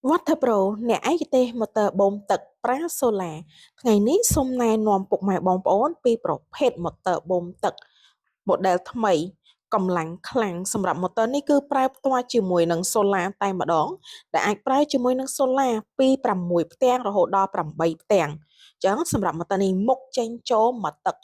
Water Pro អ្នកឯកទេសម៉ូទ័របូមទឹកប្រើសូឡាថ្ងៃនេះសូមណែនាំពុកម៉ែបងប្អូនពីប្រភេទម៉ូទ័របូមទឹក model ថ្មីកម្លាំងខ្លាំងសម្រាប់ម៉ូទ័រនេះគឺប្រើផ្ទាល់ជាមួយនឹងសូឡាតែម្ដងដែលអាចប្រើជាមួយនឹងសូឡាពី6ផ្ទាំងរហូតដល់8ផ្ទាំងអញ្ចឹងសម្រាប់ម៉ូទ័រនេះមុខចេញចូលមកទឹក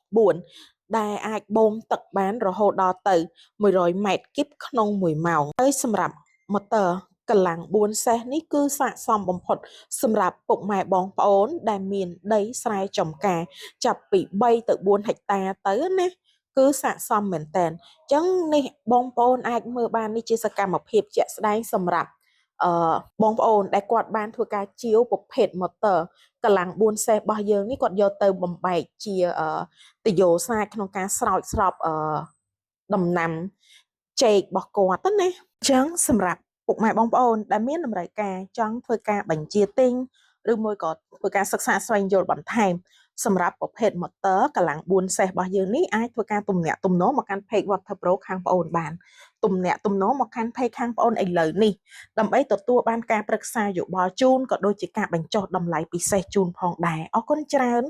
4ដែលអាចបូមទឹកបានរហូតដល់ទៅ100ម៉ែត្រគីបក្នុង1ម៉ោងហើយសម្រាប់ម៉ូទ័រកម្លាំង4សេសនេះគឺស័ក្តិសមបំផុតសម្រាប់ពុកម៉ែបងប្អូនដែលមានដីស្រែចម្ការចាប់ពី3ទៅ4ហិកតាទៅណាគឺស័ក្តិសមមែនតើអញ្ចឹងនេះបងប្អូនអាចមើលបាននេះជាសកម្មភាពជាក់ស្ដែងសម្រាប់បងប្អូនដែលគាត់បានធ្វើការជាវប្រភេទម៉ូទ័រកម្លាំង4សេសរបស់យើងនេះគាត់យកទៅបំបែកជាទយោសាក្នុងការស្រោចស្រពដំណាំចេករបស់គាត់ទៅណាអញ្ចឹងសម្រាប់ពុកម៉ែបងប្អូនដែលមានតម្រូវការចង់ធ្វើការបញ្ជាទិញឬមួយក៏ធ្វើការសិក្សាស្វែងយល់បន្ថែមសម្រាប់ប្រភេទម៉ូទ័រកម្លាំង4សេសរបស់យើងនេះអាចធ្វើការទំនាក់ទំនងមកកាន់ page Water Pro ខាងប្អូនបានទំនាក់ទំនងមកកាន់ page ខាងប្អូនឥឡូវនេះដើម្បីទទួលបានការប្រឹក្សាយោបល់ជូនក៏ដូចជាការបញ្ចុះតម្លៃពិសេសជូនផងដែរអរគុណច្រើន